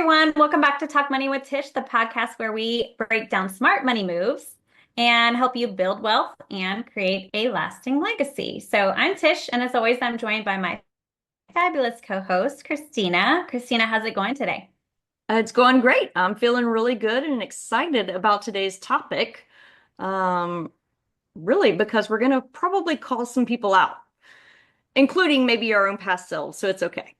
everyone. Welcome back to Talk Money with Tish, the podcast where we break down smart money moves and help you build wealth and create a lasting legacy. So I'm Tish, and as always, I'm joined by my fabulous co-host, Christina. Christina, how's it going today? It's going great. I'm feeling really good and excited about today's topic. Um, really, because we're going to probably call some people out, including maybe our own past selves. So it's okay.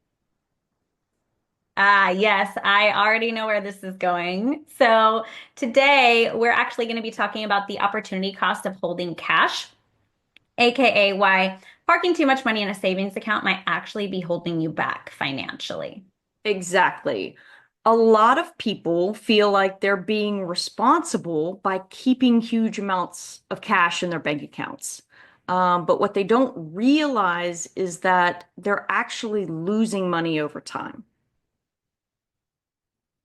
Yes, I already know where this is going. So today we're actually going to be talking about the opportunity cost of holding cash, aka why parking too much money in a savings account might actually be holding you back financially. Exactly. A lot of people feel like they're being responsible by keeping huge amounts of cash in their bank accounts. But what they don't realize is that they're actually losing money over time.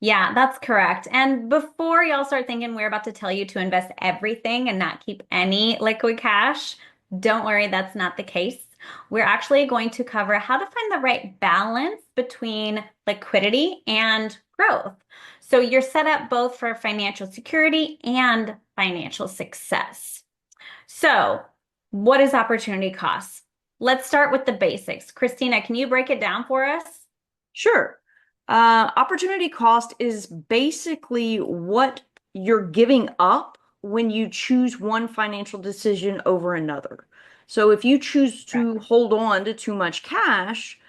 Yeah, that's correct. And before y'all start thinking we're about to tell you to invest everything and not keep any liquid cash, don't worry, that's not the case. We're actually going to cover how to find the right balance between liquidity and growth. So you're set up both for financial security and financial success. So, what is opportunity cost? Let's start with the basics. Christina, can you break it down for us? Sure. Opportunity cost is basically what you're giving up when you choose one financial decision over another. So if you choose to hold on to too much cash,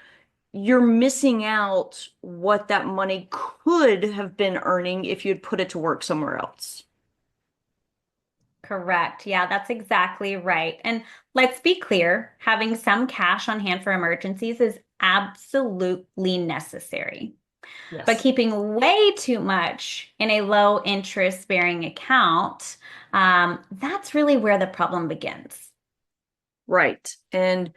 you're missing out what that money could have been earning if you'd put it to work somewhere else. Correct. Yeah, that's exactly right. And let's be clear, having some cash on hand for emergencies is absolutely necessary. But Yes. keeping way too much in a low interest bearing account, that's really where the problem begins. Right. And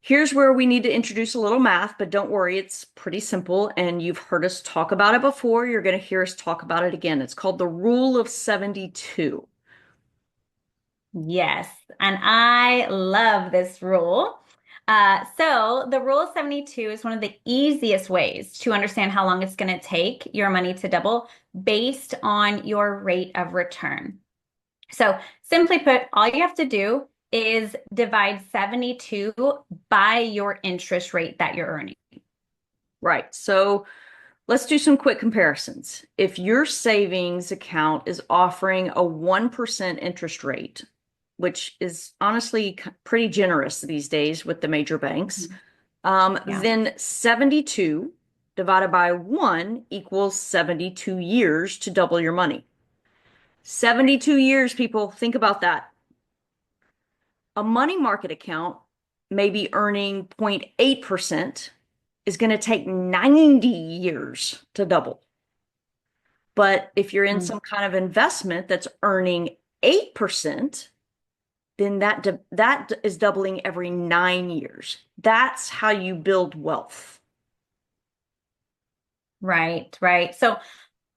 here's where we need to introduce a little math, but don't worry, it's pretty simple. And you've heard us talk about it before. You're going to hear us talk about it again. It's called the Rule of 72. Yes, and I love this rule. So the rule of 72 is one of the easiest ways to understand how long it's going to take your money to double based on your rate of return. So simply put, all you have to do is divide 72 by your interest rate that you're earning. Right. So let's do some quick comparisons. If your savings account is offering a 1% interest rate, which is honestly pretty generous these days with the major banks, Mhm. Yeah. then 72 divided by 1 equals 72 years to double your money. 72 years, people, think about that. A money market account, maybe earning 0.8%, is going to take 90 years to double. But if you're in Mm. some kind of investment that's earning 8%, then that is doubling every 9 years. That's how you build wealth. Right, right. So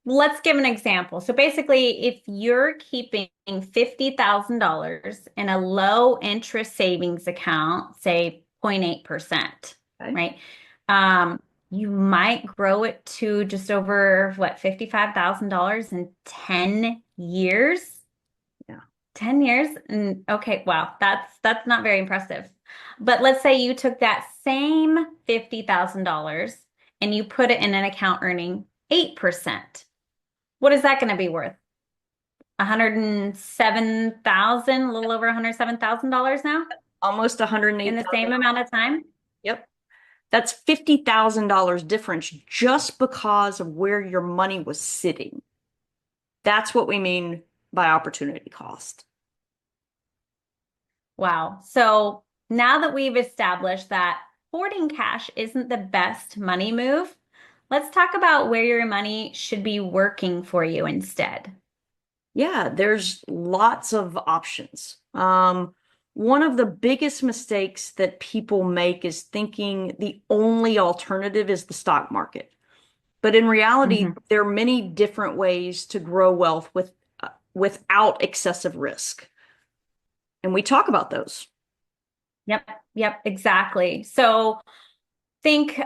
let's give an example. So basically, if you're keeping $50,000 in a low interest savings account, say 0.8%, Okay. right? Um, you might grow it to just over what, $55,000 in 10 years? Yeah. 10 years? And okay, wow, that's not very impressive. But let's say you took that same $50,000 and you put it in an account earning 8%. What is that going to be worth? 107,000, a little over $107,000 now Almost in the 108,000. same amount of time? Yep. That's $50,000 difference just because of where your money was sitting. That's what we mean by opportunity cost. Wow. So now that we've established that hoarding cash isn't the best money move, let's talk about where your money should be working for you instead. Yeah, there's lots of options. One of the biggest mistakes that people make is thinking the only alternative is the stock market. But in reality, Mhm. there are many different ways to grow wealth without excessive risk. And we talk about those. Yep, yep, exactly. So Think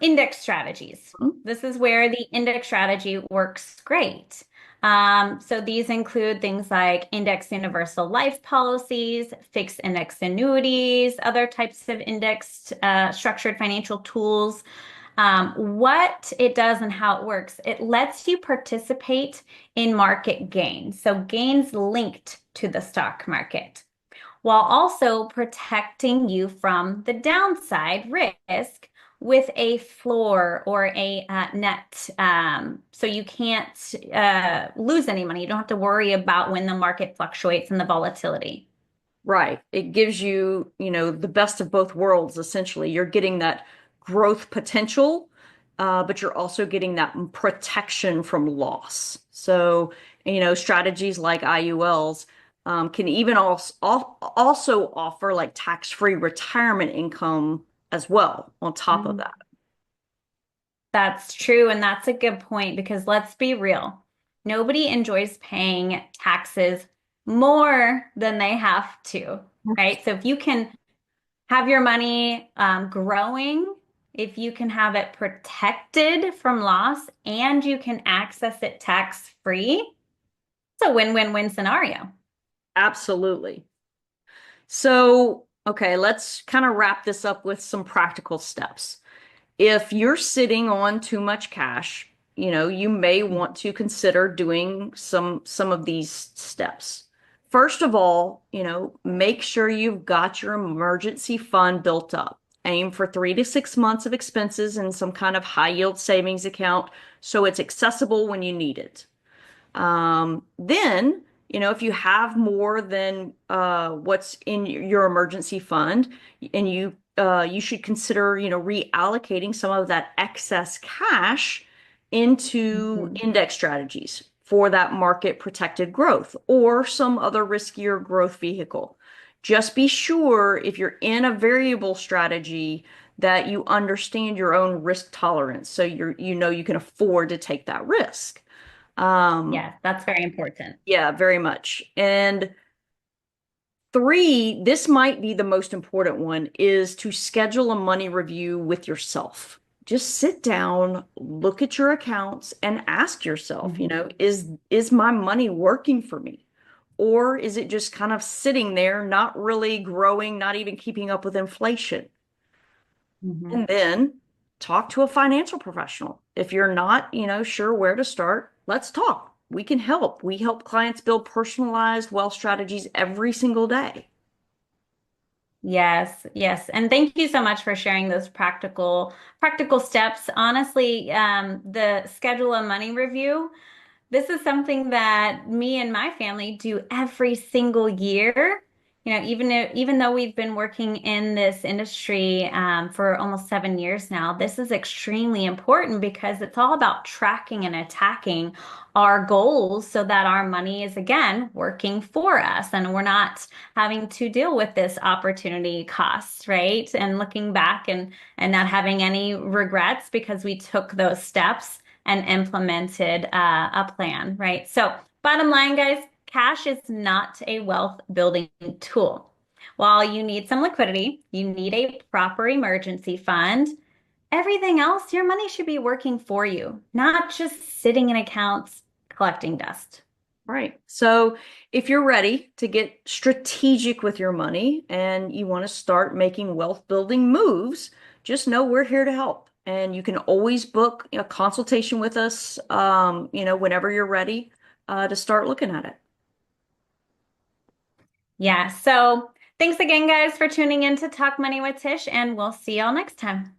index strategies. This is where the index strategy works great. So these include things like index universal life policies, fixed index annuities, other types of indexed structured financial tools. What it does and how it works, it lets you participate in market gains. So gains linked to the stock market, while also protecting you from the downside risk with a floor or a net. So you can't lose any money. You don't have to worry about when the market fluctuates and the volatility. Right. It gives you, the best of both worlds, essentially. You're getting that growth potential, but you're also getting that protection from loss. So, strategies like IULs can even also offer like tax-free retirement income as well on top of Mhm. that. That's true. And that's a good point because let's be real. Nobody enjoys paying taxes more than they have to, right? So if you can have your money growing, if you can have it protected from loss and you can access it tax free, it's a win-win-win scenario. Absolutely. So, okay, let's kind of wrap this up with some practical steps. If you're sitting on too much cash, you may want to consider doing some of these steps. First of all, make sure you've got your emergency fund built up. Aim for 3 to 6 months of expenses in some kind of high yield savings account so it's accessible when you need it. Then, if you have more than what's in your emergency fund, and you should consider, reallocating some of that excess cash into Mhm. index strategies for that market protected growth or some other riskier growth vehicle. Just be sure if you're in a variable strategy that you understand your own risk tolerance so you can afford to take that risk. Um, Yes, that's very important. yeah, very much. And three, this might be the most important one, is to schedule a money review with yourself. Just sit down, look at your accounts, and ask yourself, Mhm. is my money working for me? Or is it just kind of sitting there, not really growing, not even keeping up with inflation? Mhm. And then talk to a financial professional. If you're not, sure where to start, let's talk. We can help. We help clients build personalized wealth strategies every single day. Yes, yes. And thank you so much for sharing those practical steps. Honestly, the schedule a money review. This is something that me and my family do every single year. Even though we've been working in this industry for almost 7 years now, this is extremely important because it's all about tracking and attacking our goals so that our money is again working for us and we're not having to deal with this opportunity cost, right? And looking back and not having any regrets because we took those steps and implemented a plan, right? So, bottom line, guys, cash is not a wealth building tool. While you need some liquidity, you need a proper emergency fund. Everything else, your money should be working for you, not just sitting in accounts collecting dust. Right. So if you're ready to get strategic with your money and you want to start making wealth building moves, just know we're here to help. And you can always book a consultation with us, whenever you're ready, to start looking at it. Yeah. So, thanks again, guys, for tuning in to Talk Money with Tish, and we'll see y'all next time.